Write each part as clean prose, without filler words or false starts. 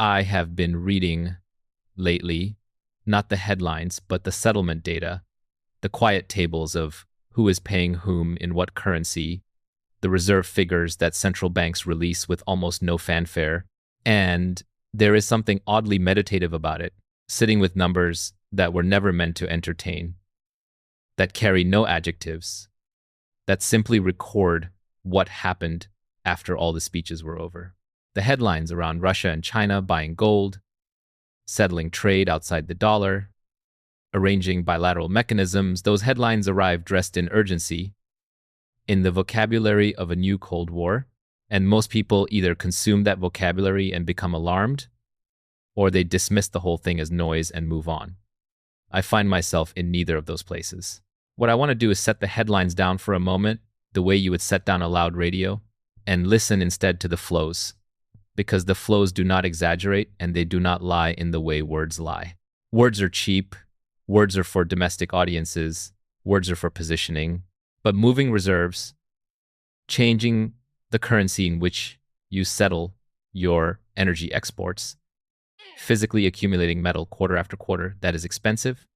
I have been reading lately, not the headlines, but the settlement data, the quiet tables of who is paying whom in what currency, the reserve figures that central banks release with almost no fanfare. And there is something oddly meditative about it, sitting with numbers that were never meant to entertain, that carry no adjectives, that simply record what happened after all the speeches were over. The headlines around Russia and China buying gold, settling trade outside the dollar, arranging bilateral mechanisms, those headlines arrive dressed in urgency, in the vocabulary of a new Cold War, and most people either consume that vocabulary and become alarmed, or they dismiss the whole thing as noise and move on. I find myself in neither of those places. What I want to do is set the headlines down for a moment, the way you would set down a loud radio, and listen instead to the flows, because the flows do not exaggerate and they do not lie in the way words lie. Words are cheap, words are for domestic audiences, words are for positioning, but moving reserves, changing the currency in which you settle your energy exports, physically accumulating metal quarter after quarter, that is expensive,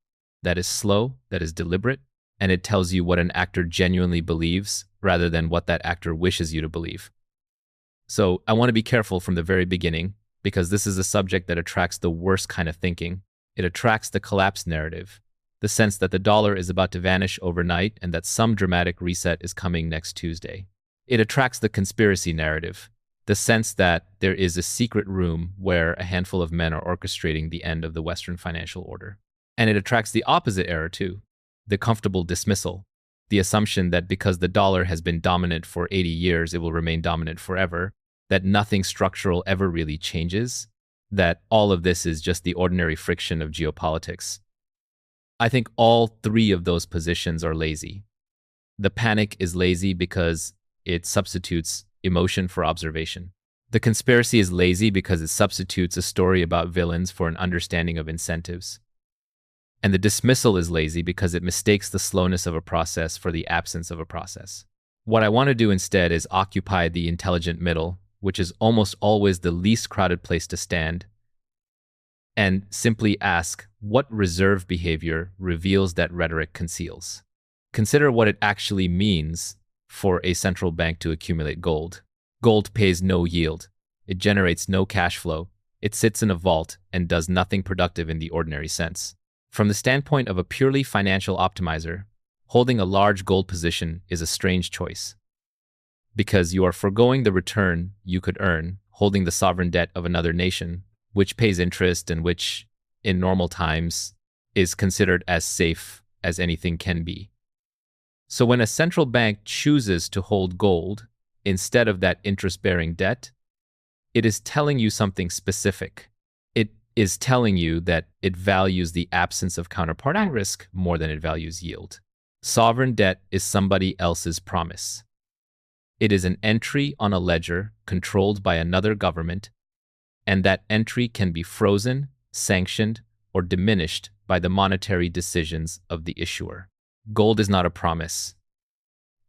that is slow, that is deliberate, and it tells you what an actor genuinely believes rather than what that actor wishes you to believe. So I want to be careful from the very beginning, because this is a subject that attracts the worst kind of thinking. It attracts the collapse narrative, the sense that the dollar is about to vanish overnight and that some dramatic reset is coming next Tuesday. It attracts the conspiracy narrative, the sense that there is a secret room where a handful of men are orchestrating the end of the Western financial order. And it attracts the opposite error too, the comfortable dismissal, the assumption that because the dollar has been dominant for 80 years, it will remain dominant forever, that nothing structural ever really changes, that all of this is just the ordinary friction of geopolitics. I think all three of those positions are lazy. The panic is lazy because it substitutes emotion for observation. The conspiracy is lazy because it substitutes a story about villains for an understanding of incentives. And the dismissal is lazy because it mistakes the slowness of a process for the absence of a process. What I want to do instead is occupy the intelligent middle, which is almost always the least crowded place to stand, and simply ask what reserve behavior reveals that rhetoric conceals. Consider what it actually means for a central bank to accumulate gold. Gold pays no yield. It generates no cash flow. It sits in a vault and does nothing productive in the ordinary sense. From the standpoint of a purely financial optimizer, holding a large gold position is a strange choice, because you are foregoing the return you could earn holding the sovereign debt of another nation, which pays interest and which, in normal times, is considered as safe as anything can be. So when a central bank chooses to hold gold instead of that interest-bearing debt, it is telling you something specific. It is telling you that it values the absence of counterparty risk more than it values yield. Sovereign debt is somebody else's promise. It is an entry on a ledger controlled by another government, and that entry can be frozen, sanctioned, or diminished by the monetary decisions of the issuer. Gold is not a promise.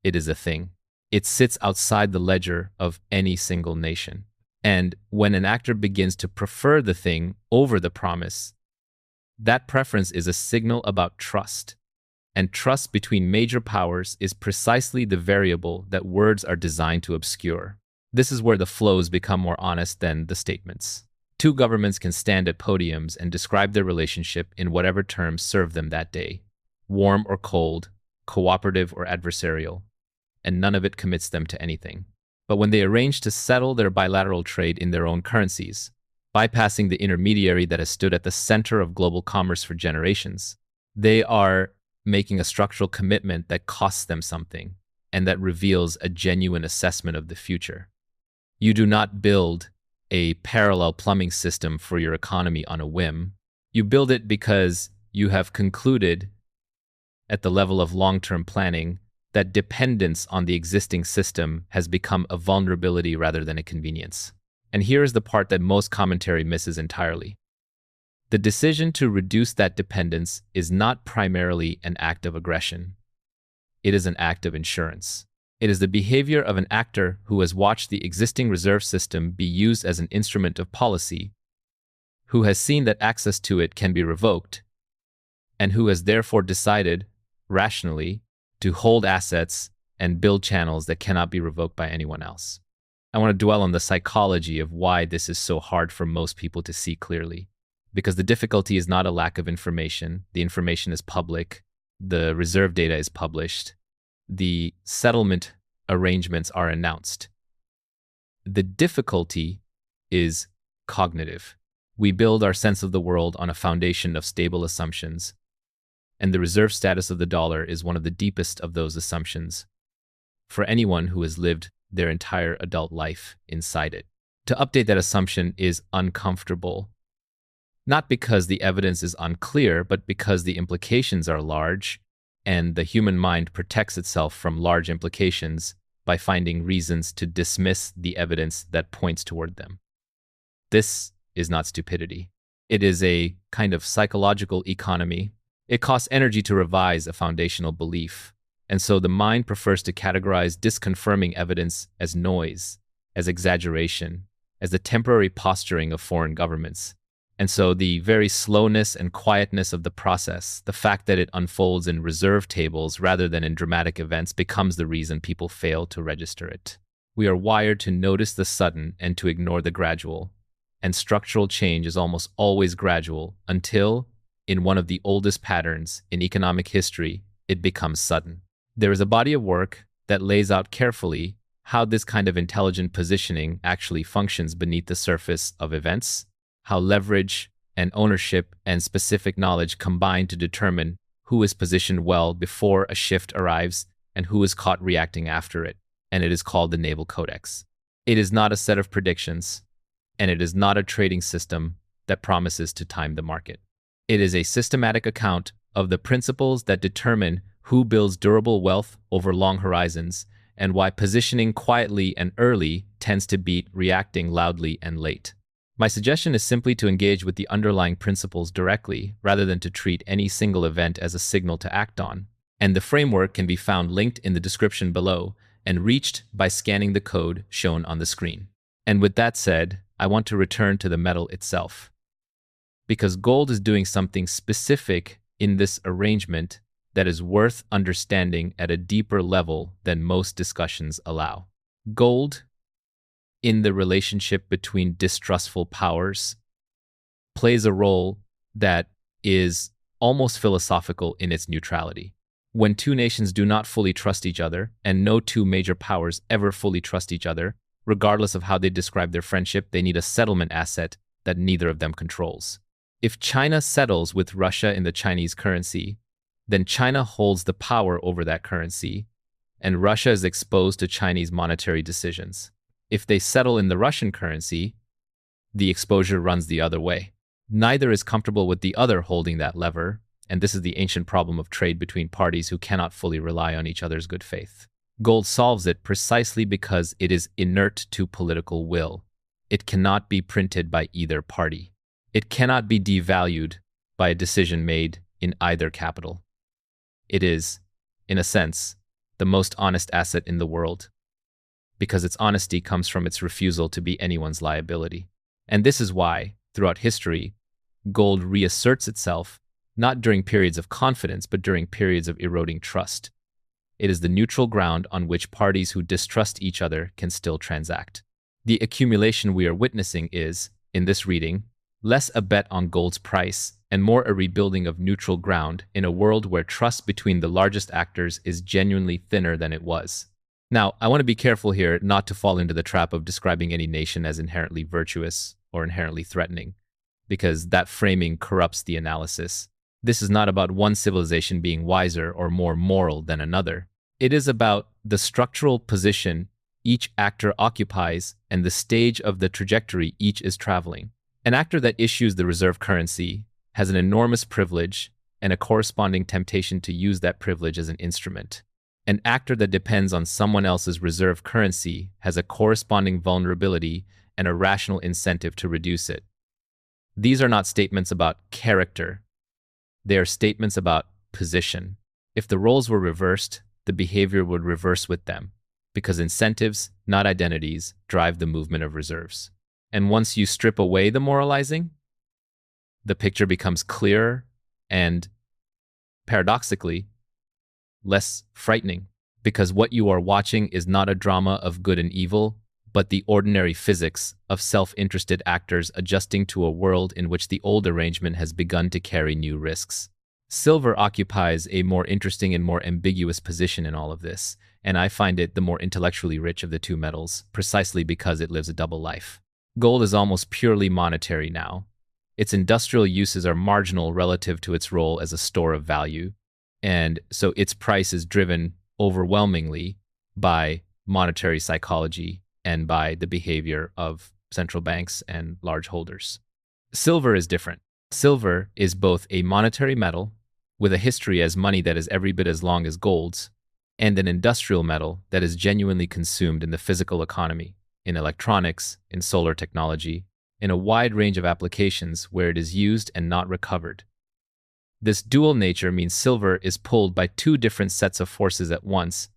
It is a thing. It sits outside the ledger of any single nation. And when an actor begins to prefer the thing over the promise, that preference is a signal about trust. And trust between major powers is precisely the variable that words are designed to obscure. This is where the flows become more honest than the statements. Two governments can stand at podiums and describe their relationship in whatever terms serve them that day, warm or cold, cooperative or adversarial, and none of it commits them to anything. But when they arrange to settle their bilateral trade in their own currencies, bypassing the intermediary that has stood at the center of global commerce for generations, they are making a structural commitment that costs them something and that reveals a genuine assessment of the future. You do not build a parallel plumbing system for your economy on a whim. You build it because you have concluded at the level of long-term planning that dependence on the existing system has become a vulnerability rather than a convenience. And here is the part that most commentary misses entirely. The decision to reduce that dependence is not primarily an act of aggression. It is an act of insurance. It is the behavior of an actor who has watched the existing reserve system be used as an instrument of policy who has seen that access to it can be revoked, and who has therefore decided, rationally, to hold assets and build channels that cannot be revoked by anyone else. I want to dwell on the psychology of why this is so hard for most people to see clearly. Because the difficulty is not a lack of information. The information is public. The reserve data is published. The settlement arrangements are announced. The difficulty is cognitive. We build our sense of the world on a foundation of stable assumptions, and the reserve status of the dollar is one of the deepest of those assumptions for anyone who has lived their entire adult life inside it. To update that assumption is uncomfortable, not because the evidence is unclear, but because the implications are large, and the human mind protects itself from large implications by finding reasons to dismiss the evidence that points toward them. This is not stupidity. It is a kind of psychological economy. It costs energy to revise a foundational belief, and so the mind prefers to categorize disconfirming evidence as noise, as exaggeration, as the temporary posturing of foreign governments. And so the very slowness and quietness of the process, the fact that it unfolds in reserve tables rather than in dramatic events, becomes the reason people fail to register it. We are wired to notice the sudden and to ignore the gradual, and structural change is almost always gradual until, in one of the oldest patterns in economic history, it becomes sudden. There is a body of work that lays out carefully how this kind of intelligent positioning actually functions beneath the surface of events, how leverage and ownership and specific knowledge combine to determine who is positioned well before a shift arrives and who is caught reacting after it, and it is called the Naval Codex. It is not a set of predictions, and it is not a trading system that promises to time the market. It is a systematic account of the principles that determine who builds durable wealth over long horizons and why positioning quietly and early tends to beat reacting loudly and late. My suggestion is simply to engage with the underlying principles directly rather than to treat any single event as a signal to act on, and the framework can be found linked in the description below and reached by scanning the code shown on the screen. And with that said, I want to return to the metal itself, because gold is doing something specific in this arrangement that is worth understanding at a deeper level than most discussions allow. Gold, in the relationship between distrustful powers, plays a role that is almost philosophical in its neutrality. When two nations do not fully trust each other, and no two major powers ever fully trust each other, regardless of how they describe their friendship, they need a settlement asset that neither of them controls. If China settles with Russia in the Chinese currency, then China holds the power over that currency, and Russia is exposed to Chinese monetary decisions. If they settle in the Russian currency, the exposure runs the other way. Neither is comfortable with the other holding that lever, and this is the ancient problem of trade between parties who cannot fully rely on each other's good faith. Gold solves it precisely because it is inert to political will. It cannot be printed by either party. It cannot be devalued by a decision made in either capital. It is, in a sense, the most honest asset in the world, because its honesty comes from its refusal to be anyone's liability. And this is why, throughout history, gold reasserts itself not during periods of confidence, but during periods of eroding trust. It is the neutral ground on which parties who distrust each other can still transact. The accumulation we are witnessing is, in this reading, less a bet on gold's price and more a rebuilding of neutral ground in a world where trust between the largest actors is genuinely thinner than it was. Now, I want to be careful here not to fall into the trap of describing any nation as inherently virtuous or inherently threatening, because that framing corrupts the analysis. This is not about one civilization being wiser or more moral than another. It is about the structural position each actor occupies and the stage of the trajectory each is traveling. An actor that issues the reserve currency has an enormous privilege and a corresponding temptation to use that privilege as an instrument. An actor that depends on someone else's reserve currency has a corresponding vulnerability and a rational incentive to reduce it. These are not statements about character. They are statements about position. If the roles were reversed, the behavior would reverse with them, because incentives, not identities, drive the movement of reserves. And once you strip away the moralizing, the picture becomes clearer and, paradoxically, less frightening, because what you are watching is not a drama of good and evil, but the ordinary physics of self-interested actors adjusting to a world in which the old arrangement has begun to carry new risks. Silver occupies a more interesting and more ambiguous position in all of this, and I find it the more intellectually rich of the two metals, precisely because it lives a double life. Gold is almost purely monetary now. Its industrial uses are marginal relative to its role as a store of value, and so its price is driven overwhelmingly by monetary psychology and by the behavior of central banks and large holders. Silver is different. Silver is both a monetary metal, with a history as money that is every bit as long as gold's, and an industrial metal that is genuinely consumed in the physical economy, in electronics, in solar technology, in a wide range of applications where it is used and not recovered. This dual nature means silver is pulled by two different sets of forces at once,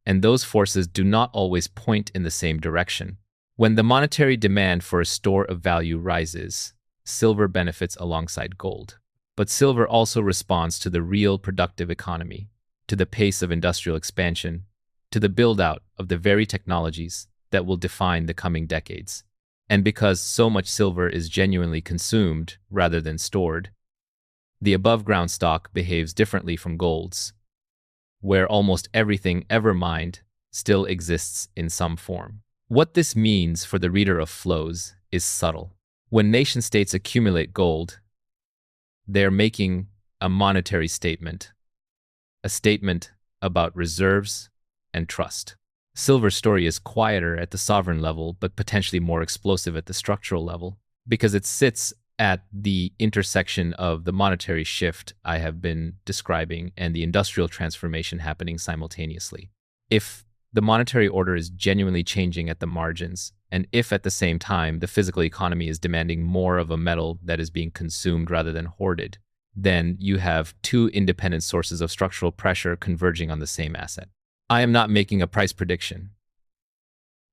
and those forces do not always point in the same direction. When the monetary demand for a store of value rises, silver benefits alongside gold. But silver also responds to the real productive economy, to the pace of industrial expansion, to the build-out of the very technologies that will define the coming decades. And because so much silver is genuinely consumed rather than stored, the above-ground stock behaves differently from gold's, where almost everything ever mined still exists in some form. What this means for the reader of flows is subtle. When nation-states accumulate gold, they're making a monetary statement, a statement about reserves and trust. Silver's story is quieter at the sovereign level, but potentially more explosive at the structural level, because it sits at the intersection of the monetary shift I have been describing and the industrial transformation happening simultaneously. If the monetary order is genuinely changing at the margins, and if at the same time the physical economy is demanding more of a metal that is being consumed rather than hoarded, then you have two independent sources of structural pressure converging on the same asset. I am not making a price prediction.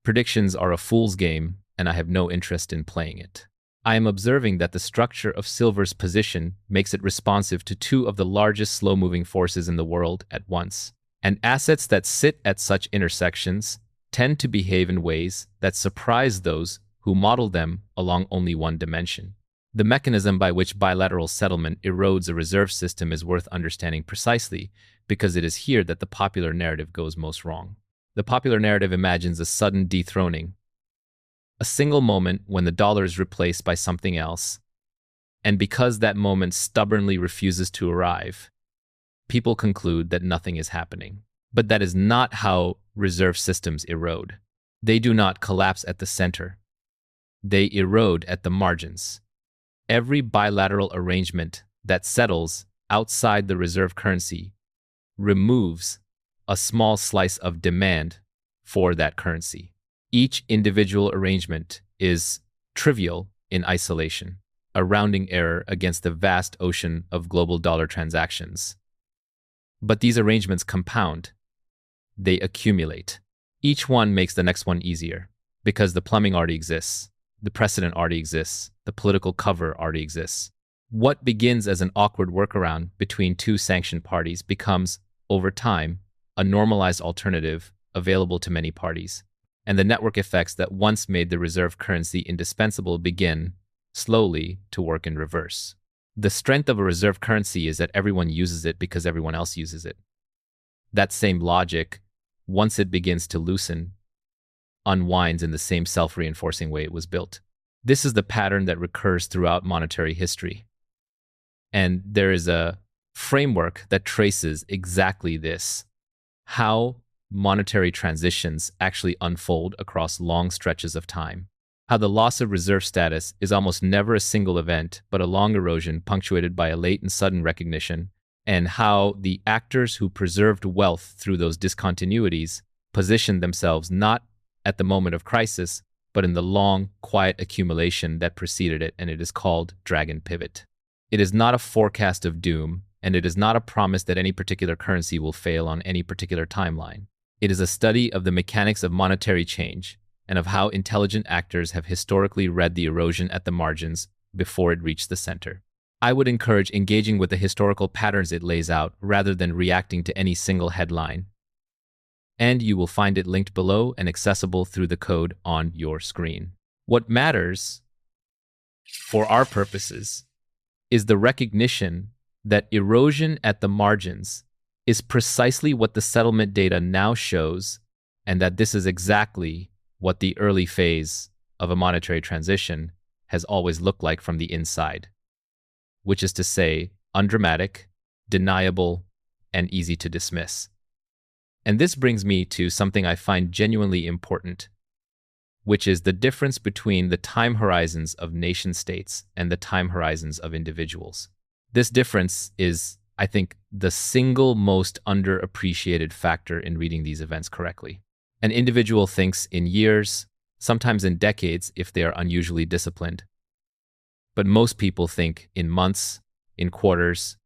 Predictions are a fool's game, and I have no interest in playing it. I am observing that the structure of silver's position makes it responsive to two of the largest slow-moving forces in the world at once, and assets that sit at such intersections tend to behave in ways that surprise those who model them along only one dimension. The mechanism by which bilateral settlement erodes a reserve system is worth understanding precisely because it is here that the popular narrative goes most wrong. The popular narrative imagines a sudden dethroning, a single moment when the dollar is replaced by something else, and because that moment stubbornly refuses to arrive, people conclude that nothing is happening. But that is not how reserve systems erode. They do not collapse at the center. They erode at the margins. Every bilateral arrangement that settles outside the reserve currency removes a small slice of demand for that currency. Each individual arrangement is trivial in isolation, a rounding error against the vast ocean of global dollar transactions. But these arrangements compound. They accumulate. Each one makes the next one easier, because the plumbing already exists, the precedent already exists, the political cover already exists. What begins as an awkward workaround between two sanctioned parties becomes, over time, a normalized alternative available to many parties, and the network effects that once made the reserve currency indispensable begin, slowly, to work in reverse. The strength of a reserve currency is that everyone uses it because everyone else uses it. That same logic, once it begins to loosen, unwinds in the same self-reinforcing way it was built. This is the pattern that recurs throughout monetary history. And there is a framework that traces exactly this, how monetary transitions actually unfold across long stretches of time. How the loss of reserve status is almost never a single event, but a long erosion punctuated by a late and sudden recognition, and how the actors who preserved wealth through those discontinuities positioned themselves not at the moment of crisis, but in the long, quiet accumulation that preceded it, and it is called dragon pivot. It is not a forecast of doom, and it is not a promise that any particular currency will fail on any particular timeline. It is a study of the mechanics of monetary change, and of how intelligent actors have historically read the erosion at the margins before it reached the center. I would encourage engaging with the historical patterns it lays out rather than reacting to any single headline. And you will find it linked below and accessible through the code on your screen. What matters, for our purposes, is the recognition that erosion at the margins is precisely what the settlement data now shows, and that this is exactly what the early phase of a monetary transition has always looked like from the inside, which is to say, undramatic, deniable, and easy to dismiss. And this brings me to something I find genuinely important, which is the difference between the time horizons of nation-states and the time horizons of individuals. This difference is, I think, the single most underappreciated factor in reading these events correctly. An individual thinks in years, sometimes in decades if they are unusually disciplined. But most people think in months, in quarters,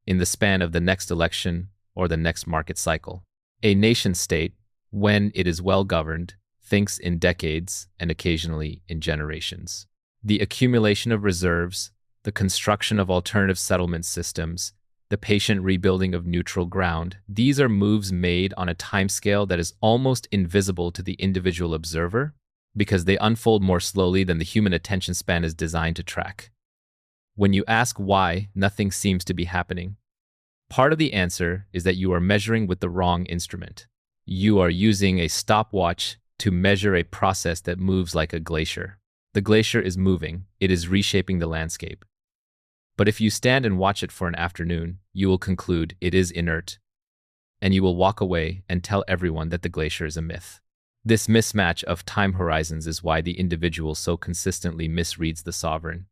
in the span of the next election or the next market cycle. A nation-state, when it is well governed, thinks in decades and occasionally in generations. The accumulation of reserves, the construction of alternative settlement systems, the patient rebuilding of neutral ground, these are moves made on a timescale that is almost invisible to the individual observer because they unfold more slowly than the human attention span is designed to track. When you ask why nothing seems to be happening, part of the answer is that you are measuring with the wrong instrument. You are using a stopwatch to measure a process that moves like a glacier. The glacier is moving, it is reshaping the landscape. But if you stand and watch it for an afternoon, you will conclude it is inert, and you will walk away and tell everyone that the glacier is a myth. This mismatch of time horizons is why the individual so consistently misreads the sovereign.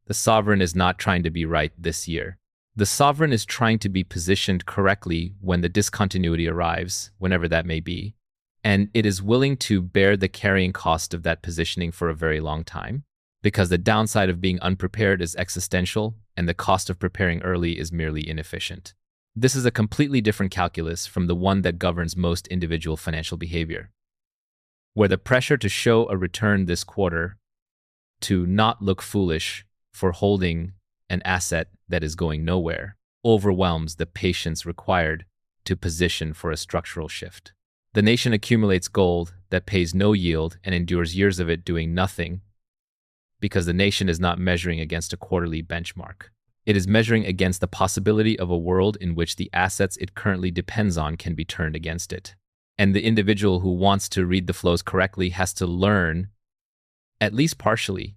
The sovereign is not trying to be right this year. The sovereign is trying to be positioned correctly when the discontinuity arrives, whenever that may be, and it is willing to bear the carrying cost of that positioning for a very long time, because the downside of being unprepared is existential, and the cost of preparing early is merely inefficient. This is a completely different calculus from the one that governs most individual financial behavior, where the pressure to show a return this quarter, to not look foolish for holding an asset that is going nowhere, overwhelms the patience required to position for a structural shift. The nation accumulates gold that pays no yield and endures years of it doing nothing because the nation is not measuring against a quarterly benchmark. It is measuring against the possibility of a world in which the assets it currently depends on can be turned against it. And the individual who wants to read the flows correctly has to learn, at least partially,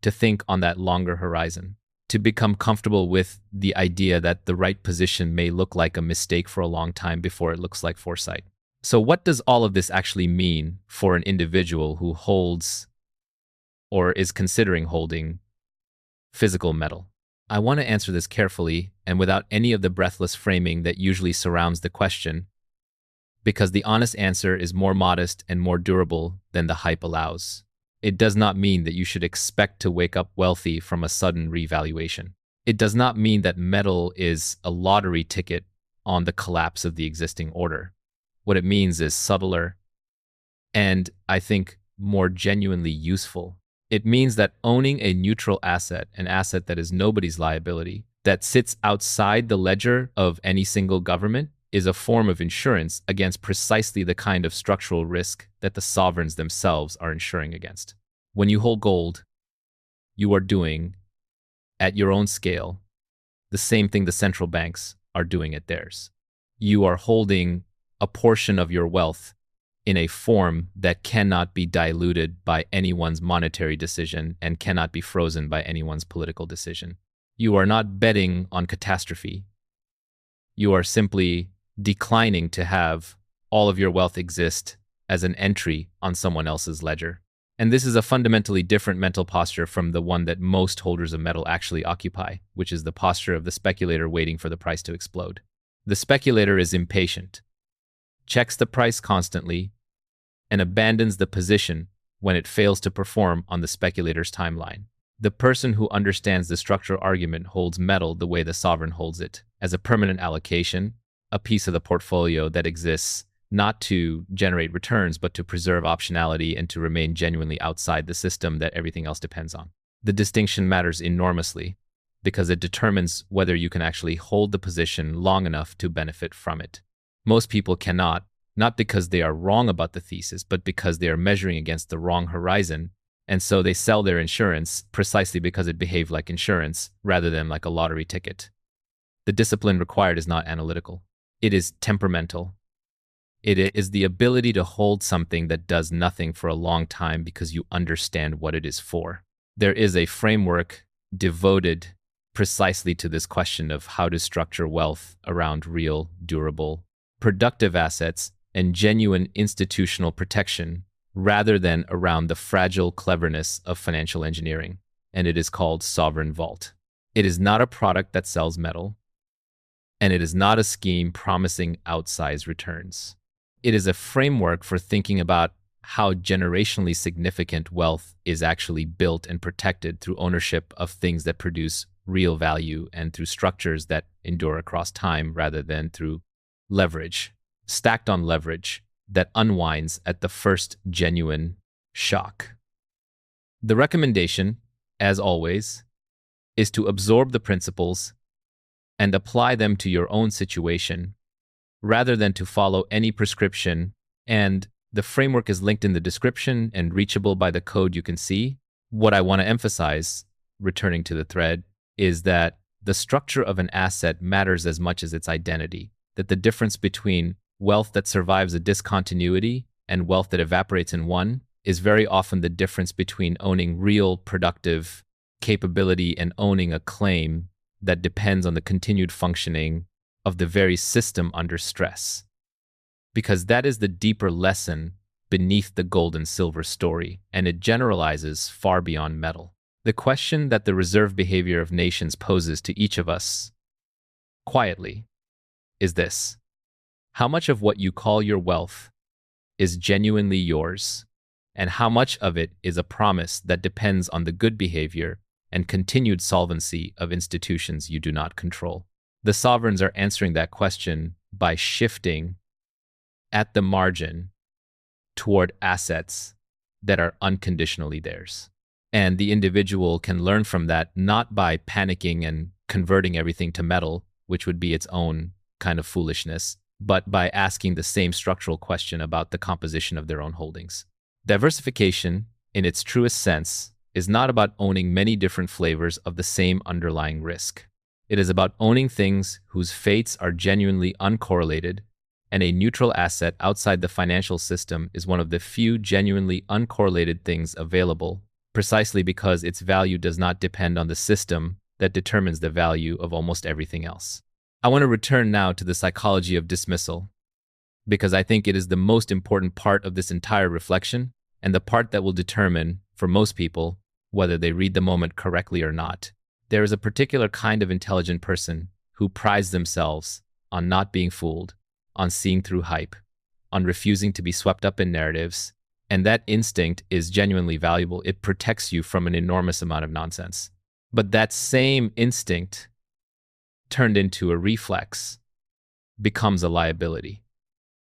to think on that longer horizon, to become comfortable with the idea that the right position may look like a mistake for a long time before it looks like foresight. So what does all of this actually mean for an individual who holds or is considering holding physical metal? I want to answer this carefully and without any of the breathless framing that usually surrounds the question, because the honest answer is more modest and more durable than the hype allows. It does not mean that you should expect to wake up wealthy from a sudden revaluation. It does not mean that metal is a lottery ticket on the collapse of the existing order. What it means is subtler and, I think, more genuinely useful. It means that owning a neutral asset, an asset that is nobody's liability, that sits outside the ledger of any single government, is a form of insurance against precisely the kind of structural risk that the sovereigns themselves are insuring against. When you hold gold, you are doing, at your own scale, the same thing the central banks are doing at theirs. You are holding a portion of your wealth in a form that cannot be diluted by anyone's monetary decision and cannot be frozen by anyone's political decision. You are not betting on catastrophe. You are simply declining to have all of your wealth exist as an entry on someone else's ledger. And this is a fundamentally different mental posture from the one that most holders of metal actually occupy, which is the posture of the speculator waiting for the price to explode. The speculator is impatient, checks the price constantly, and abandons the position when it fails to perform on the speculator's timeline. The person who understands the structural argument holds metal the way the sovereign holds it, as a permanent allocation, a piece of the portfolio that exists not to generate returns, but to preserve optionality and to remain genuinely outside the system that everything else depends on. The distinction matters enormously because it determines whether you can actually hold the position long enough to benefit from it. Most people cannot, not because they are wrong about the thesis, but because they are measuring against the wrong horizon, and so they sell their insurance precisely because it behaved like insurance rather than like a lottery ticket. The discipline required is not analytical. It is temperamental. It is the ability to hold something that does nothing for a long time because you understand what it is for. There is a framework devoted precisely to this question of how to structure wealth around real, durable, productive assets and genuine institutional protection rather than around the fragile cleverness of financial engineering, and it is called Sovereign Vault. It is not a product that sells metal, and it is not a scheme promising outsized returns. It is a framework for thinking about how generationally significant wealth is actually built and protected through ownership of things that produce real value and through structures that endure across time rather than through leverage, stacked on leverage that unwinds at the first genuine shock. The recommendation, as always, is to absorb the principles and apply them to your own situation rather than to follow any prescription, and the framework is linked in the description and reachable by the code you can see. What I want to emphasize, returning to the thread, is that the structure of an asset matters as much as its identity, that the difference between wealth that survives a discontinuity and wealth that evaporates in one is very often the difference between owning real productive capability and owning a claim that depends on the continued functioning of the very system under stress. Because that is the deeper lesson beneath the gold and silver story, and it generalizes far beyond metal. The question that the reserve behavior of nations poses to each of us, quietly, is this: how much of what you call your wealth is genuinely yours, and how much of it is a promise that depends on the good behavior and continued solvency of institutions you do not control? The sovereigns are answering that question by shifting at the margin toward assets that are unconditionally theirs. And the individual can learn from that not by panicking and converting everything to metal, which would be its own kind of foolishness, but by asking the same structural question about the composition of their own holdings. Diversification, in its truest sense, is not about owning many different flavors of the same underlying risk. It is about owning things whose fates are genuinely uncorrelated, and a neutral asset outside the financial system is one of the few genuinely uncorrelated things available, precisely because its value does not depend on the system that determines the value of almost everything else. I want to return now to the psychology of dismissal, because I think it is the most important part of this entire reflection, and the part that will determine, for most people, whether they read the moment correctly or not. There is a particular kind of intelligent person who prides themselves on not being fooled, on seeing through hype, on refusing to be swept up in narratives, and that instinct is genuinely valuable. It protects you from an enormous amount of nonsense. But that same instinct, turned into a reflex, becomes a liability,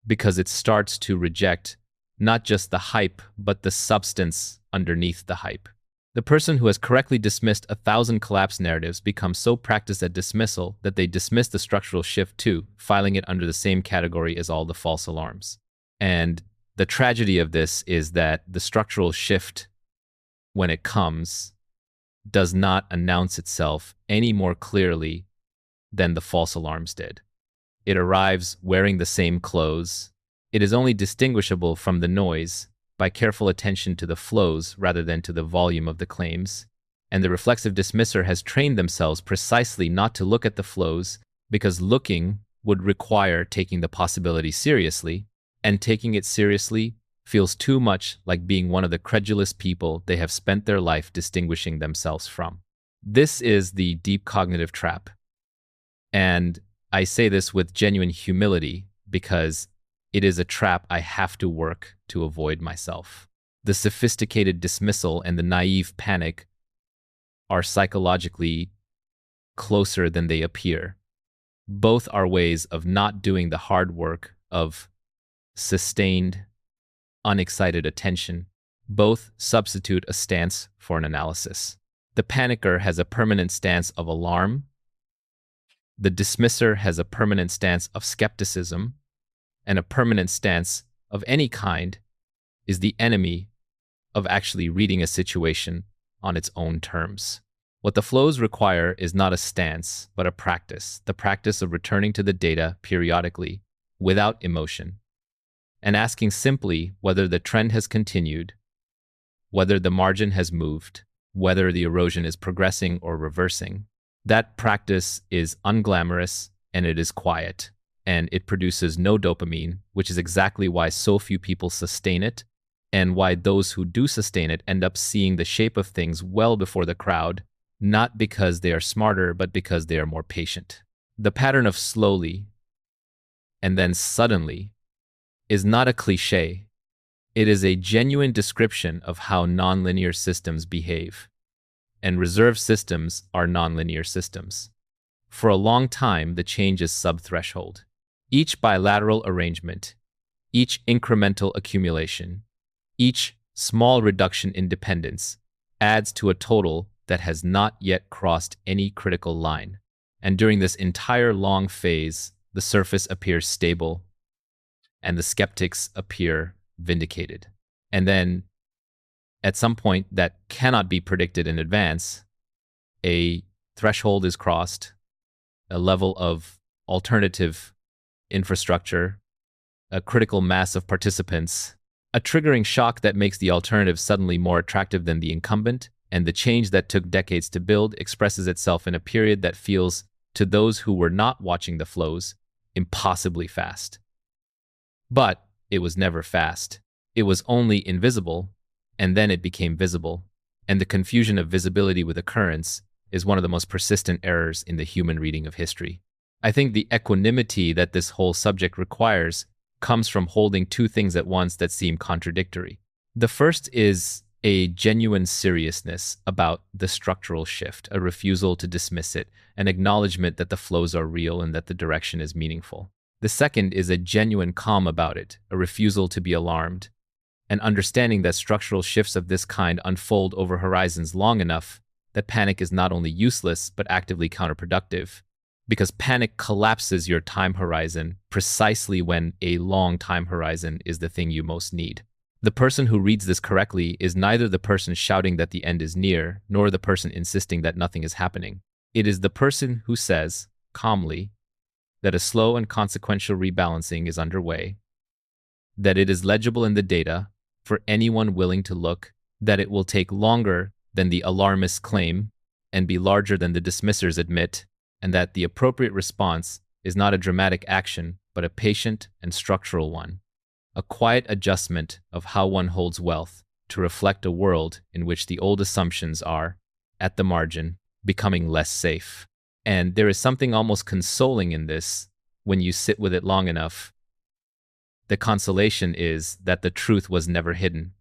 because it starts to reject not just the hype, but the substance underneath the hype. The person who has correctly dismissed 1,000 collapse narratives becomes so practiced at dismissal that they dismiss the structural shift too, filing it under the same category as all the false alarms. And the tragedy of this is that the structural shift, when it comes, does not announce itself any more clearly than the false alarms did. It arrives wearing the same clothes. It is only distinguishable from the noise by careful attention to the flows rather than to the volume of the claims, and the reflexive dismisser has trained themselves precisely not to look at the flows, because looking would require taking the possibility seriously, and taking it seriously feels too much like being one of the credulous people they have spent their life distinguishing themselves from. This is the deep cognitive trap, and I say this with genuine humility because it is a trap I have to work to avoid myself. The sophisticated dismissal and the naive panic are psychologically closer than they appear. Both are ways of not doing the hard work of sustained, unexcited attention. Both substitute a stance for an analysis. The panicker has a permanent stance of alarm. The dismisser has a permanent stance of skepticism, and a permanent stance of any kind is the enemy of actually reading a situation on its own terms. What the flows require is not a stance, but a practice, the practice of returning to the data periodically, without emotion, and asking simply whether the trend has continued, whether the margin has moved, whether the erosion is progressing or reversing. That practice is unglamorous and it is quiet, and it produces no dopamine, which is exactly why so few people sustain it, and why those who do sustain it end up seeing the shape of things well before the crowd, not because they are smarter, but because they are more patient. The pattern of slowly and then suddenly is not a cliché. It is a genuine description of how nonlinear systems behave. And reserve systems are nonlinear systems. For a long time, the change is sub-threshold. Each bilateral arrangement, each incremental accumulation, each small reduction in dependence adds to a total that has not yet crossed any critical line. And during this entire long phase, the surface appears stable and the skeptics appear vindicated. And then, at some point that cannot be predicted in advance, a threshold is crossed, a level of alternative infrastructure, a critical mass of participants, a triggering shock that makes the alternative suddenly more attractive than the incumbent, and the change that took decades to build expresses itself in a period that feels, to those who were not watching the flows, impossibly fast. But it was never fast. It was only invisible, and then it became visible. And the confusion of visibility with occurrence is one of the most persistent errors in the human reading of history. I think the equanimity that this whole subject requires comes from holding two things at once that seem contradictory. The first is a genuine seriousness about the structural shift, a refusal to dismiss it, an acknowledgement that the flows are real and that the direction is meaningful. The second is a genuine calm about it, a refusal to be alarmed, an understanding that structural shifts of this kind unfold over horizons long enough that panic is not only useless but actively counterproductive, because panic collapses your time horizon precisely when a long time horizon is the thing you most need. The person who reads this correctly is neither the person shouting that the end is near, nor the person insisting that nothing is happening. It is the person who says, calmly, that a slow and consequential rebalancing is underway, that it is legible in the data for anyone willing to look, that it will take longer than the alarmists claim and be larger than the dismissers admit, and that the appropriate response is not a dramatic action, but a patient and structural one, a quiet adjustment of how one holds wealth to reflect a world in which the old assumptions are, at the margin, becoming less safe. And there is something almost consoling in this when you sit with it long enough. The consolation is that the truth was never hidden.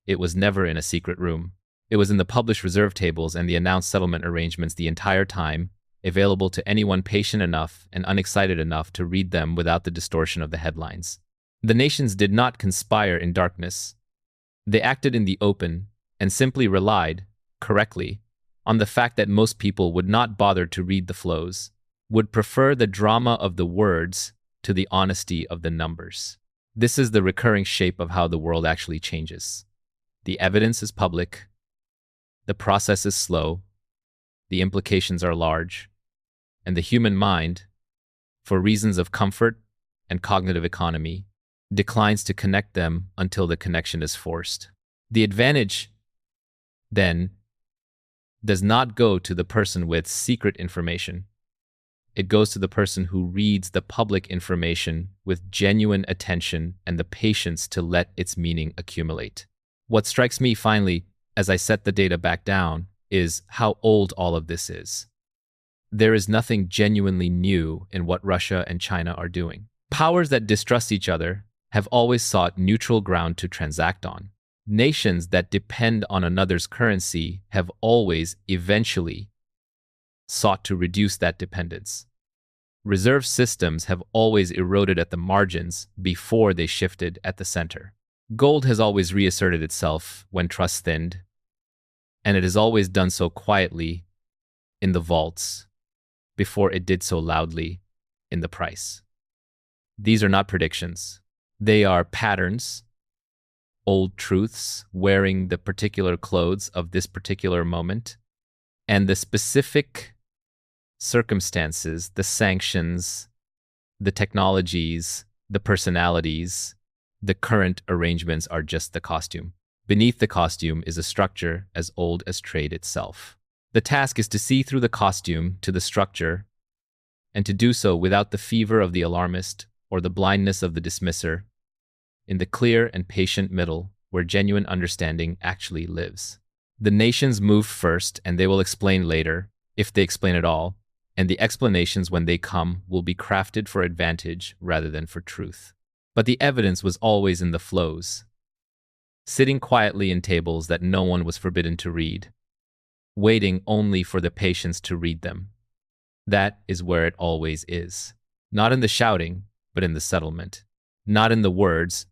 It was never in a secret room. It was in the published reserve tables and the announced settlement arrangements the entire time, available to anyone patient enough and unexcited enough to read them without the distortion of the headlines. The nations did not conspire in darkness. They acted in the open and simply relied, correctly, on the fact that most people would not bother to read the flows, would prefer the drama of the words to the honesty of the numbers. This is the recurring shape of how the world actually changes. The evidence is public, the process is slow, the implications are large, and the human mind, for reasons of comfort and cognitive economy, declines to connect them until the connection is forced. The advantage, then, does not go to the person with secret information. It goes to the person who reads the public information with genuine attention and the patience to let its meaning accumulate. What strikes me, finally, as I set the data back down, is how old all of this is. There is nothing genuinely new in what Russia and China are doing. Powers that distrust each other have always sought neutral ground to transact on. Nations that depend on another's currency have always, eventually, sought to reduce that dependence. Reserve systems have always eroded at the margins before they shifted at the center. Gold has always reasserted itself when trust thinned. and it has always done so quietly in the vaults before it did so loudly in the price. These are not predictions. They are patterns, old truths wearing the particular clothes of this particular moment, and the specific circumstances, the sanctions, the technologies, the personalities, the current arrangements are just the costume. Beneath the costume is a structure as old as trade itself. The task is to see through the costume to the structure, and to do so without the fever of the alarmist or the blindness of the dismisser, in the clear and patient middle where genuine understanding actually lives. The nations move first, and they will explain later, if they explain at all, and the explanations when they come will be crafted for advantage rather than for truth. But the evidence was always in the flows, sitting quietly in tables that no one was forbidden to read, waiting only for the patience to read them. That is where it always is. Not in the shouting, but in the settlement. Not in the words,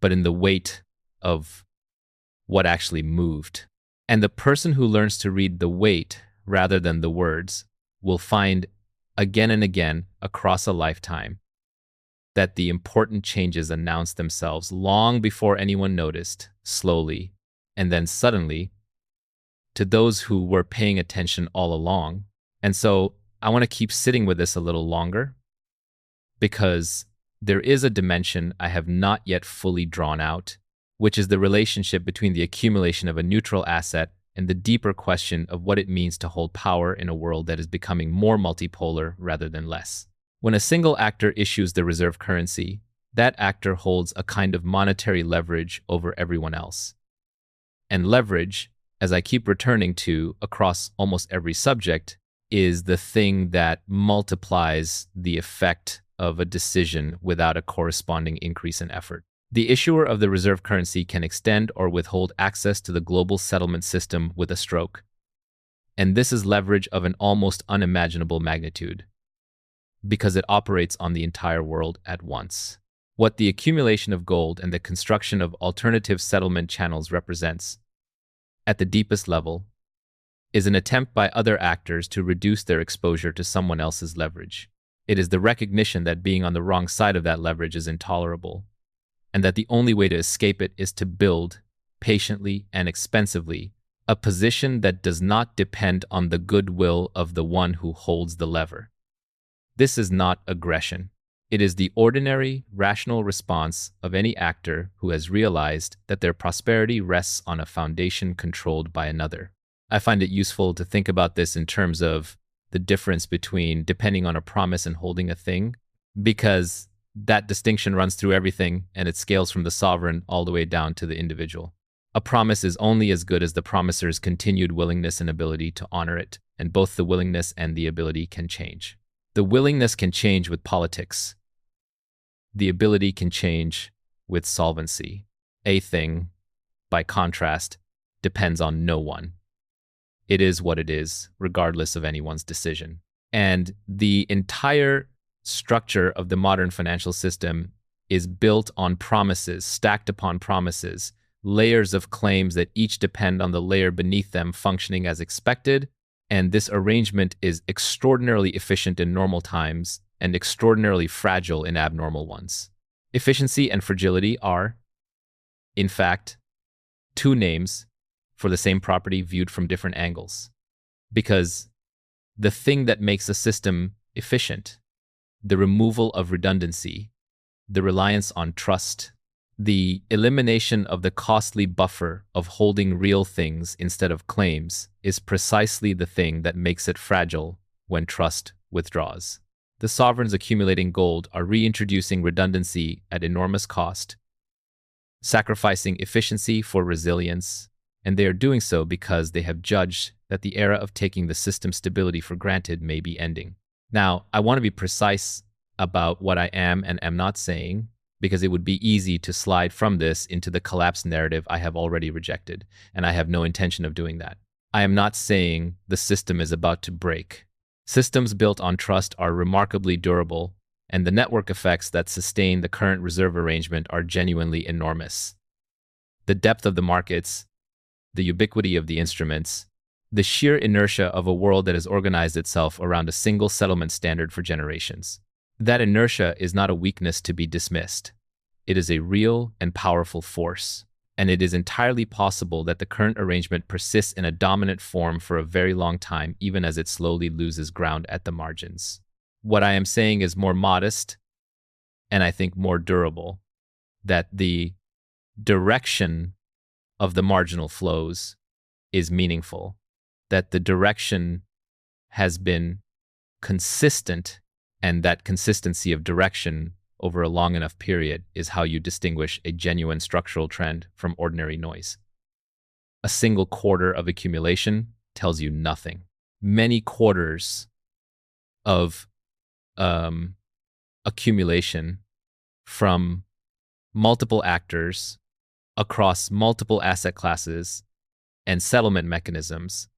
but in the weight of what actually moved. And the person who learns to read the weight rather than the words will find again and again across a lifetime that the important changes announce themselves long before anyone noticed, slowly, and then suddenly, to those who were paying attention all along. And so I want to keep sitting with this a little longer, because there is a dimension I have not yet fully drawn out, which is the relationship between the accumulation of a neutral asset and the deeper question of what it means to hold power in a world that is becoming more multipolar rather than less. When a single actor issues the reserve currency, that actor holds a kind of monetary leverage over everyone else. And leverage, as I keep returning to across almost every subject, is the thing that multiplies the effect of a decision without a corresponding increase in effort. The issuer of the reserve currency can extend or withhold access to the global settlement system with a stroke. And this is leverage of an almost unimaginable magnitude, because it operates on the entire world at once. What the accumulation of gold and the construction of alternative settlement channels represents, at the deepest level, is an attempt by other actors to reduce their exposure to someone else's leverage. It is the recognition that being on the wrong side of that leverage is intolerable, and that the only way to escape it is to build, patiently and expensively, a position that does not depend on the goodwill of the one who holds the lever. This is not aggression. It is the ordinary, rational response of any actor who has realized that their prosperity rests on a foundation controlled by another. I find it useful to think about this in terms of the difference between depending on a promise and holding a thing, because that distinction runs through everything, and it scales from the sovereign all the way down to the individual. A promise is only as good as the promiser's continued willingness and ability to honor it, and both the willingness and the ability can change. The willingness can change with politics. The ability can change with solvency. A thing, by contrast, depends on no one. It is what it is, regardless of anyone's decision. And the entire structure of the modern financial system is built on promises, stacked upon promises, layers of claims that each depend on the layer beneath them functioning as expected. And this arrangement is extraordinarily efficient in normal times and extraordinarily fragile in abnormal ones. Efficiency and fragility are, in fact, two names for the same property viewed from different angles. Because the thing that makes a system efficient, the removal of redundancy, the reliance on trust, the elimination of the costly buffer of holding real things instead of claims, is precisely the thing that makes it fragile when trust withdraws. The sovereigns accumulating gold are reintroducing redundancy at enormous cost, sacrificing efficiency for resilience, and they are doing so because they have judged that the era of taking the system stability for granted may be ending. Now, I want to be precise about what I am and am not saying, because it would be easy to slide from this into the collapse narrative I have already rejected, and I have no intention of doing that. I am not saying the system is about to break. Systems built on trust are remarkably durable, and the network effects that sustain the current reserve arrangement are genuinely enormous. The depth of the markets, the ubiquity of the instruments, the sheer inertia of a world that has organized itself around a single settlement standard for generations. That inertia is not a weakness to be dismissed. It is a real and powerful force, and it is entirely possible that the current arrangement persists in a dominant form for a very long time, even as it slowly loses ground at the margins. What I am saying is more modest, and I think more durable, that the direction of the marginal flows is meaningful, that the direction has been consistent, and that consistency of direction over a long enough period is how you distinguish a genuine structural trend from ordinary noise. A single quarter of accumulation tells you nothing. Many quarters of accumulation from multiple actors across multiple asset classes and settlement mechanisms,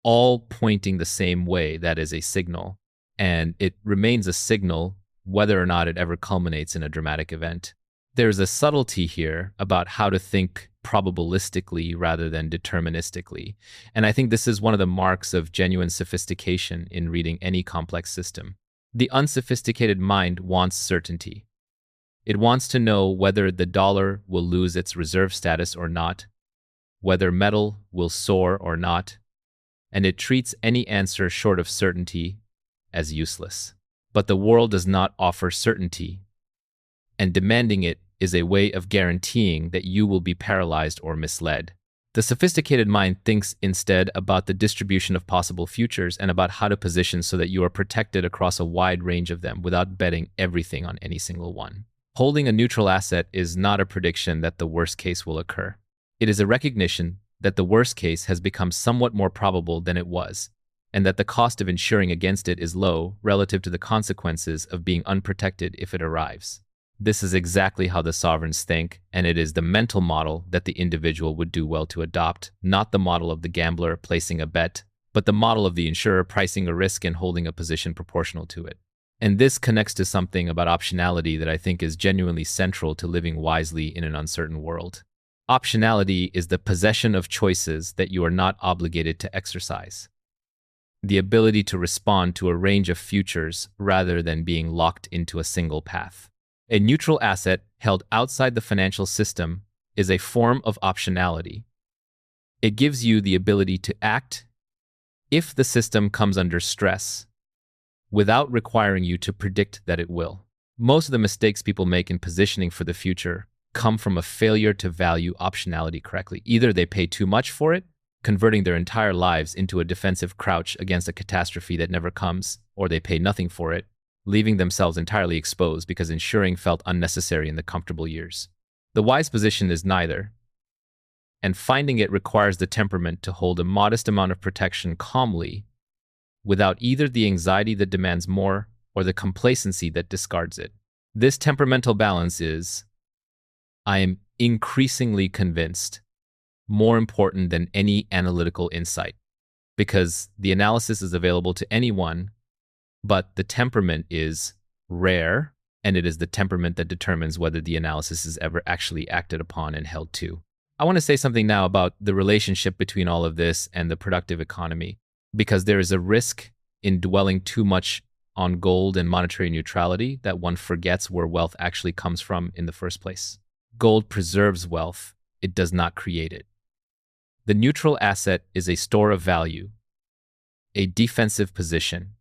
all pointing the same way, that is a signal. And it remains a signal whether or not it ever culminates in a dramatic event. There's a subtlety here about how to think probabilistically rather than deterministically. And I think this is one of the marks of genuine sophistication in reading any complex system. The unsophisticated mind wants certainty. It wants to know whether the dollar will lose its reserve status or not, whether metal will soar or not, and it treats any answer short of certainty as useless. But the world does not offer certainty, and demanding it is a way of guaranteeing that you will be paralyzed or misled. The sophisticated mind thinks instead about the distribution of possible futures and about how to position so that you are protected across a wide range of them without betting everything on any single one. Holding a neutral asset is not a prediction that the worst case will occur. It is a recognition that the worst case has become somewhat more probable than it was, and that the cost of insuring against it is low relative to the consequences of being unprotected if it arrives. This is exactly how the sovereigns think, and it is the mental model that the individual would do well to adopt, not the model of the gambler placing a bet, but the model of the insurer pricing a risk and holding a position proportional to it. And this connects to something about optionality that I think is genuinely central to living wisely in an uncertain world. Optionality is the possession of choices that you are not obligated to exercise. The ability to respond to a range of futures rather than being locked into a single path. A neutral asset held outside the financial system is a form of optionality. It gives you the ability to act if the system comes under stress, without requiring you to predict that it will. Most of the mistakes people make in positioning for the future come from a failure to value optionality correctly. Either they pay too much for it, converting their entire lives into a defensive crouch against a catastrophe that never comes, or they pay nothing for it, leaving themselves entirely exposed because insuring felt unnecessary in the comfortable years. The wise position is neither, and finding it requires the temperament to hold a modest amount of protection calmly, without either the anxiety that demands more or the complacency that discards it. This temperamental balance is, I am increasingly convinced, more important than any analytical insight, because the analysis is available to anyone, but the temperament is rare, and it is the temperament that determines whether the analysis is ever actually acted upon and held to. I want to say something now about the relationship between all of this and the productive economy, because there is a risk in dwelling too much on gold and monetary neutrality that one forgets where wealth actually comes from in the first place. Gold preserves wealth, it does not create it. The neutral asset is a store of value, a defensive position,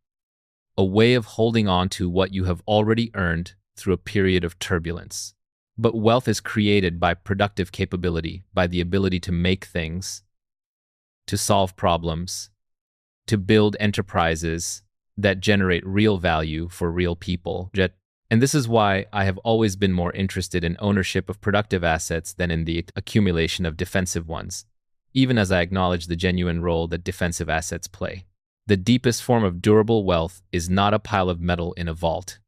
a way of holding on to what you have already earned through a period of turbulence. But wealth is created by productive capability, by the ability to make things, to solve problems, to build enterprises that generate real value for real people. And this is why I have always been more interested in ownership of productive assets than in the accumulation of defensive ones, even as I acknowledge the genuine role that defensive assets play. The deepest form of durable wealth is not a pile of metal in a vault.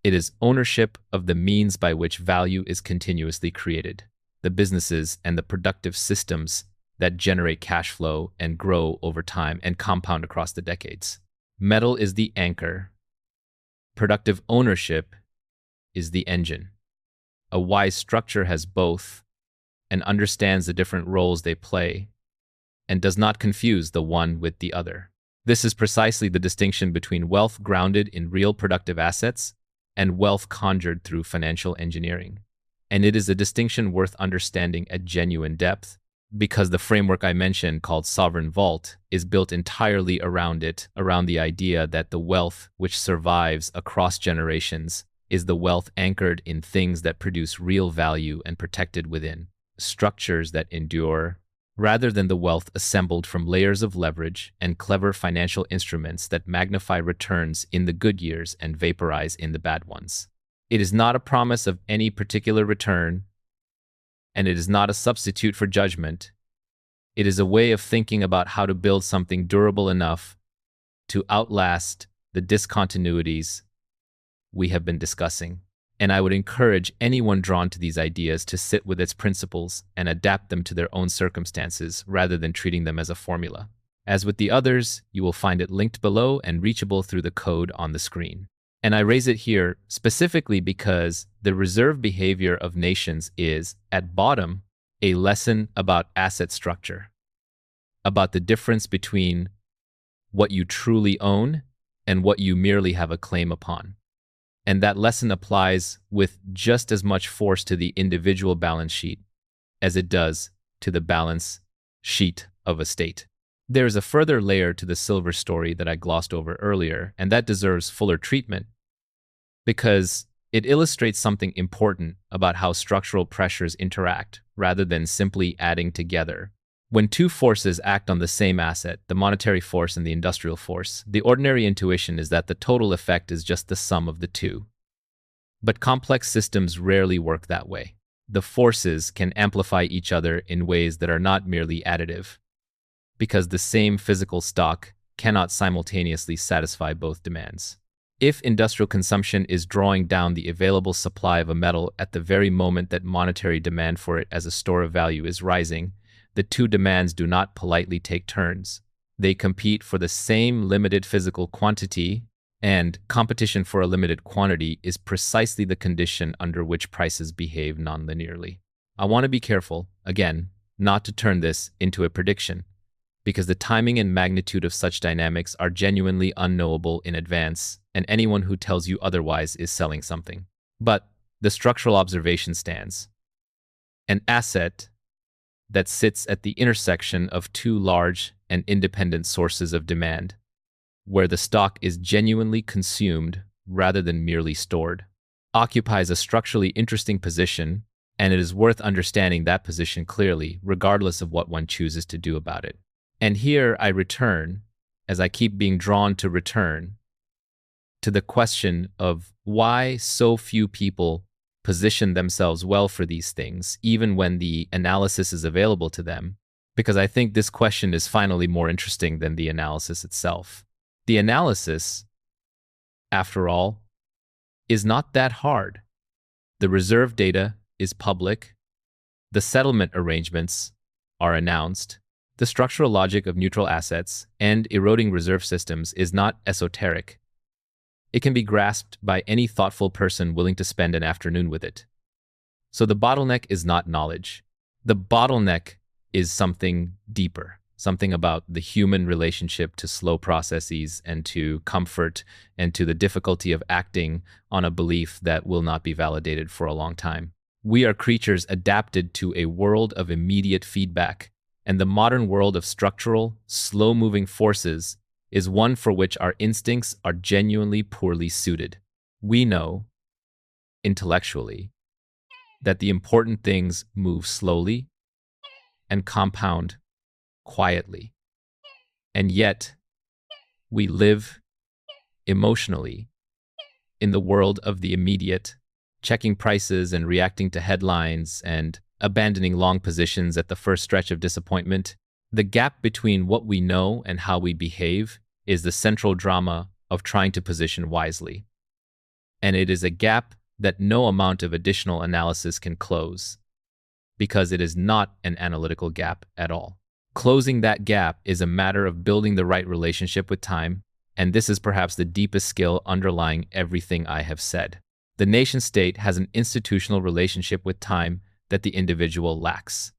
It is ownership of the means by which value is continuously created, the businesses and the productive systems that generate cash flow and grow over time and compound across the decades. Metal is the anchor. Productive ownership is the engine. A wise structure has both and understands the different roles they play and does not confuse the one with the other. This is precisely the distinction between wealth grounded in real productive assets and wealth conjured through financial engineering. And it is a distinction worth understanding at genuine depth, because the framework I mentioned, called sovereign vault, is built entirely around the idea that the wealth which survives across generations is the wealth anchored in things that produce real value and protected within structures that endure, rather than the wealth assembled from layers of leverage and clever financial instruments that magnify returns in the good years and vaporize in the bad ones. It is not a promise of any particular return, and it is not a substitute for judgment. It is a way of thinking about how to build something durable enough to outlast the discontinuities we have been discussing. And I would encourage anyone drawn to these ideas to sit with its principles and adapt them to their own circumstances rather than treating them as a formula. As with the others, you will find it linked below and reachable through the code on the screen. And I raise it here specifically because the reserve behavior of nations is, at bottom, a lesson about asset structure, about the difference between what you truly own and what you merely have a claim upon. And that lesson applies with just as much force to the individual balance sheet as it does to the balance sheet of a state. There is a further layer to the silver story that I glossed over earlier, and that deserves fuller treatment because it illustrates something important about how structural pressures interact rather than simply adding together. When two forces act on the same asset, the monetary force and the industrial force, the ordinary intuition is that the total effect is just the sum of the two. But complex systems rarely work that way. The forces can amplify each other in ways that are not merely additive, because the same physical stock cannot simultaneously satisfy both demands. If industrial consumption is drawing down the available supply of a metal at the very moment that monetary demand for it as a store of value is rising, the two demands do not politely take turns. They compete for the same limited physical quantity, and competition for a limited quantity is precisely the condition under which prices behave nonlinearly. I want to be careful, again, not to turn this into a prediction, because the timing and magnitude of such dynamics are genuinely unknowable in advance, and anyone who tells you otherwise is selling something. But the structural observation stands. An asset that sits at the intersection of two large and independent sources of demand, where the stock is genuinely consumed rather than merely stored, occupies a structurally interesting position, and it is worth understanding that position clearly, regardless of what one chooses to do about it. And here I return, as I keep being drawn to return, to the question of why so few people position themselves well for these things, even when the analysis is available to them, because I think this question is finally more interesting than the analysis itself. The analysis, after all, is not that hard. The reserve data is public, the settlement arrangements are announced, the structural logic of neutral assets and eroding reserve systems is not esoteric. It can be grasped by any thoughtful person willing to spend an afternoon with it. So the bottleneck is not knowledge. The bottleneck is something deeper, something about the human relationship to slow processes and to comfort and to the difficulty of acting on a belief that will not be validated for a long time. We are creatures adapted to a world of immediate feedback, and the modern world of structural, slow-moving forces is one for which our instincts are genuinely poorly suited. We know, intellectually, that the important things move slowly and compound quietly. And yet, we live emotionally in the world of the immediate, checking prices and reacting to headlines and abandoning long positions at the first stretch of disappointment. The gap between what we know and how we behave is the central drama of trying to position wisely. And it is a gap that no amount of additional analysis can close, because it is not an analytical gap at all. Closing that gap is a matter of building the right relationship with time, and this is perhaps the deepest skill underlying everything I have said. The nation-state has an institutional relationship with time that the individual lacks.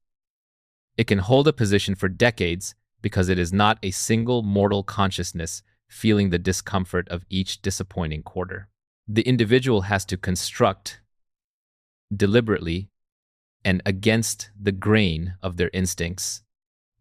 It can hold a position for decades because it is not a single mortal consciousness feeling the discomfort of each disappointing quarter. The individual has to construct deliberately and against the grain of their instincts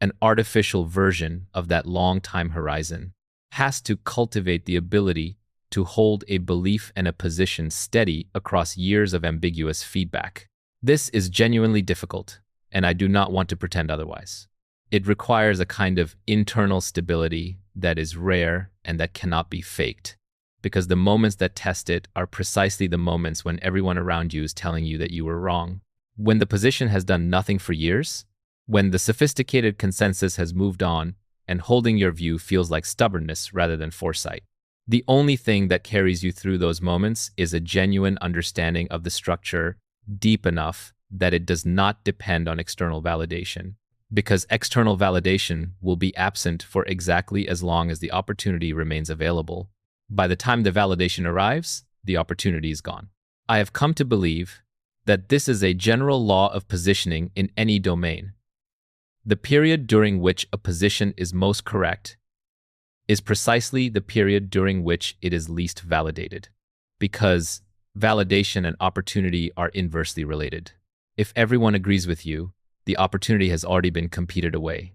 an artificial version of that long time horizon, has to cultivate the ability to hold a belief and a position steady across years of ambiguous feedback. This is genuinely difficult, and I do not want to pretend otherwise. It requires a kind of internal stability that is rare and that cannot be faked, because the moments that test it are precisely the moments when everyone around you is telling you that you were wrong. When the position has done nothing for years, when the sophisticated consensus has moved on and holding your view feels like stubbornness rather than foresight. The only thing that carries you through those moments is a genuine understanding of the structure deep enough that it does not depend on external validation, because external validation will be absent for exactly as long as the opportunity remains available. By the time the validation arrives, the opportunity is gone. I have come to believe that this is a general law of positioning in any domain. The period during which a position is most correct is precisely the period during which it is least validated, because validation and opportunity are inversely related. If everyone agrees with you, the opportunity has already been competed away.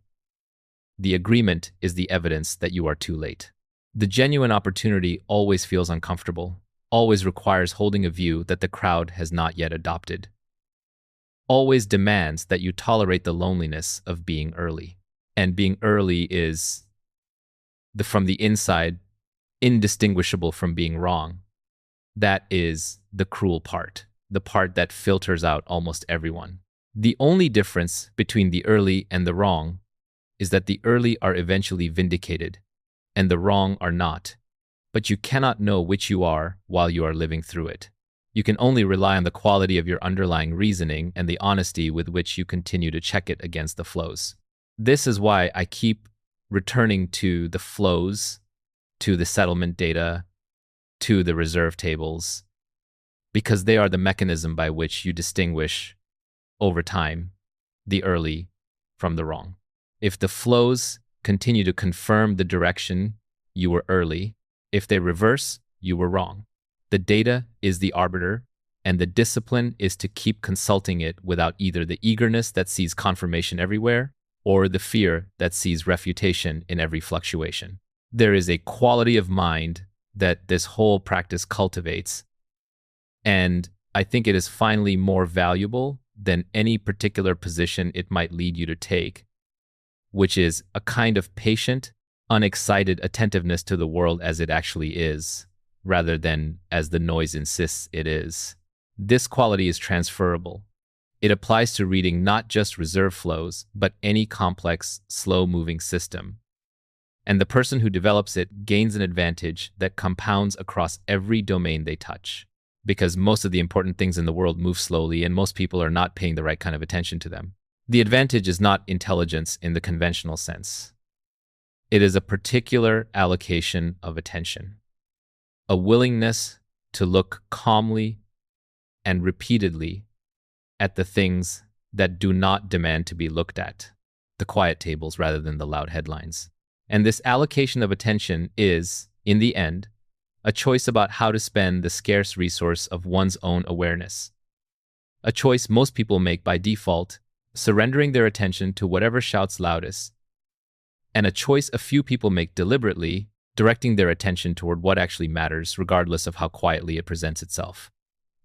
The agreement is the evidence that you are too late. The genuine opportunity always feels uncomfortable, always requires holding a view that the crowd has not yet adopted, always demands that you tolerate the loneliness of being early. And being early is, from the inside, indistinguishable from being wrong. That is the cruel part, the part that filters out almost everyone. The only difference between the early and the wrong is that the early are eventually vindicated, and the wrong are not. But you cannot know which you are while you are living through it. You can only rely on the quality of your underlying reasoning and the honesty with which you continue to check it against the flows. This is why I keep returning to the flows, to the settlement data, to the reserve tables, because they are the mechanism by which you distinguish, over time, the early from the wrong. If the flows continue to confirm the direction, you were early. If they reverse, you were wrong. The data is the arbiter, and the discipline is to keep consulting it without either the eagerness that sees confirmation everywhere or the fear that sees refutation in every fluctuation. There is a quality of mind that this whole practice cultivates, and I think it is finally more valuable than any particular position it might lead you to take, which is a kind of patient, unexcited attentiveness to the world as it actually is, rather than as the noise insists it is. This quality is transferable. It applies to reading not just reserve flows, but any complex, slow-moving system. And the person who develops it gains an advantage that compounds across every domain they touch, because most of the important things in the world move slowly and most people are not paying the right kind of attention to them. The advantage is not intelligence in the conventional sense. It is a particular allocation of attention, a willingness to look calmly and repeatedly at the things that do not demand to be looked at, the quiet tables rather than the loud headlines. And this allocation of attention is, in the end, a choice about how to spend the scarce resource of one's own awareness. A choice most people make by default, surrendering their attention to whatever shouts loudest, and a choice a few people make deliberately, directing their attention toward what actually matters, regardless of how quietly it presents itself.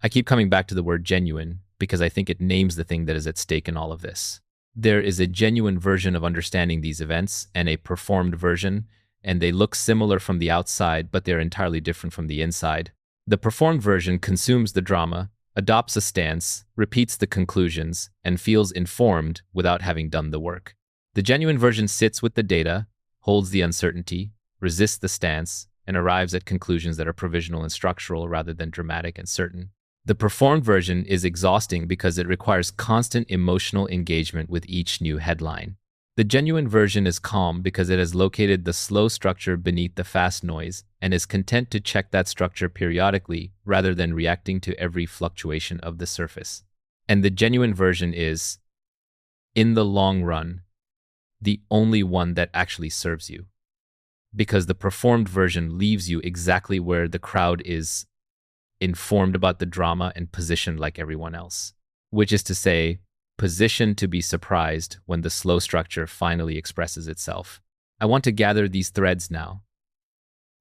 I keep coming back to the word genuine because I think it names the thing that is at stake in all of this. There is a genuine version of understanding these events and a performed version, and they look similar from the outside, but they're entirely different from the inside. The performed version consumes the drama, adopts a stance, repeats the conclusions, and feels informed without having done the work. The genuine version sits with the data, holds the uncertainty, resists the stance, and arrives at conclusions that are provisional and structural rather than dramatic and certain. The performed version is exhausting because it requires constant emotional engagement with each new headline. The genuine version is calm because it has located the slow structure beneath the fast noise and is content to check that structure periodically rather than reacting to every fluctuation of the surface. And the genuine version is, in the long run, the only one that actually serves you. Because the performed version leaves you exactly where the crowd is, informed about the drama and positioned like everyone else. Which is to say, positioned to be surprised when the slow structure finally expresses itself. I want to gather these threads now,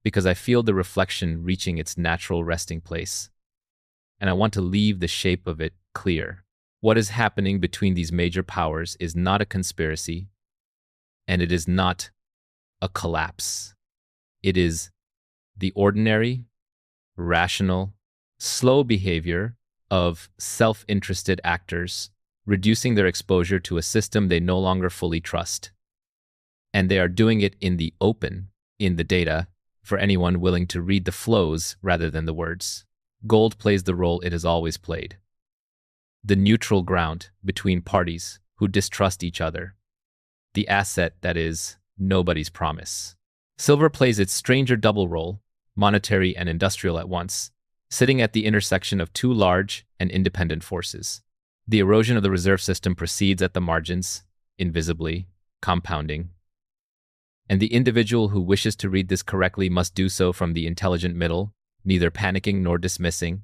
because I feel the reflection reaching its natural resting place, and I want to leave the shape of it clear. What is happening between these major powers is not a conspiracy, and it is not a collapse. It is the ordinary, rational, slow behavior of self-interested actors, reducing their exposure to a system they no longer fully trust. And they are doing it in the open, in the data, for anyone willing to read the flows rather than the words. Gold plays the role it has always played. The neutral ground between parties who distrust each other. The asset that is nobody's promise. Silver plays its stranger double role, monetary and industrial at once, sitting at the intersection of two large and independent forces. The erosion of the reserve system proceeds at the margins, invisibly, compounding. And the individual who wishes to read this correctly must do so from the intelligent middle, neither panicking nor dismissing,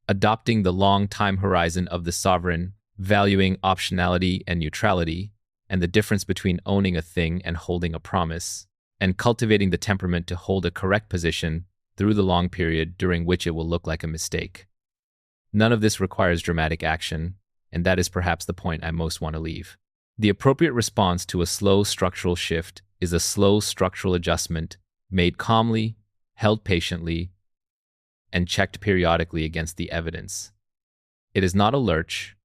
adopting the long time horizon of the sovereign, valuing optionality and neutrality, and the difference between owning a thing and holding a promise, and cultivating the temperament to hold a correct position through the long period during which it will look like a mistake. None of this requires dramatic action, and that is perhaps the point I most want to leave. The appropriate response to a slow structural shift is a slow structural adjustment made calmly, held patiently, and checked periodically against the evidence. It is not a lurch.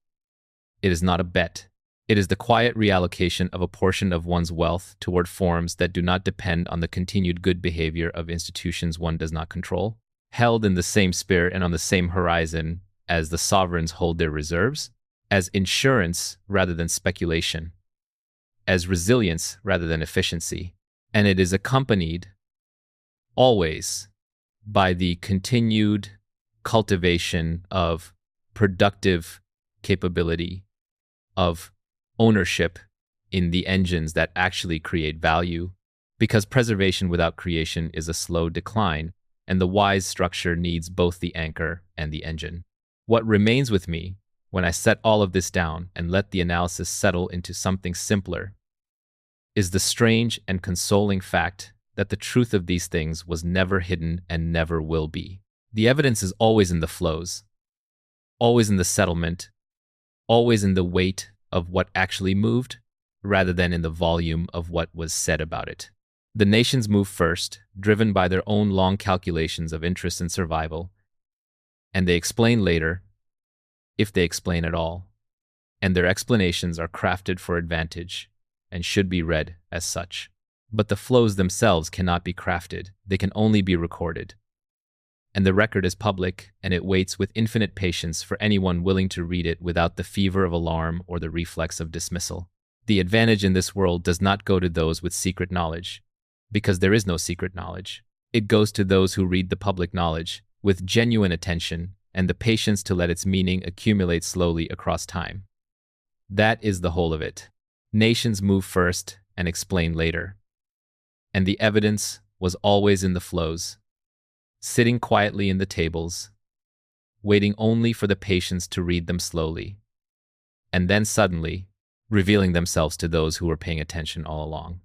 It is not a bet. It is the quiet reallocation of a portion of one's wealth toward forms that do not depend on the continued good behavior of institutions one does not control, held in the same spirit and on the same horizon as the sovereigns hold their reserves, as insurance rather than speculation, as resilience rather than efficiency. And it is accompanied always by the continued cultivation of productive capability, of ownership in the engines that actually create value, because preservation without creation is a slow decline, and the wise structure needs both the anchor and the engine. What remains with me, when I set all of this down and let the analysis settle into something simpler, is the strange and consoling fact that the truth of these things was never hidden and never will be. The evidence is always in the flows, always in the settlement, always in the weight of what actually moved, rather than in the volume of what was said about it. The nations move first, driven by their own long calculations of interest and survival, and they explain later, if they explain at all, and their explanations are crafted for advantage and should be read as such. But the flows themselves cannot be crafted, they can only be recorded. And the record is public, and it waits with infinite patience for anyone willing to read it without the fever of alarm or the reflex of dismissal. The advantage in this world does not go to those with secret knowledge, because there is no secret knowledge. It goes to those who read the public knowledge with genuine attention and the patience to let its meaning accumulate slowly across time. That is the whole of it. Nations move first and explain later. And the evidence was always in the flows, sitting quietly in the tables, waiting only for the patience to read them slowly, and then suddenly revealing themselves to those who were paying attention all along.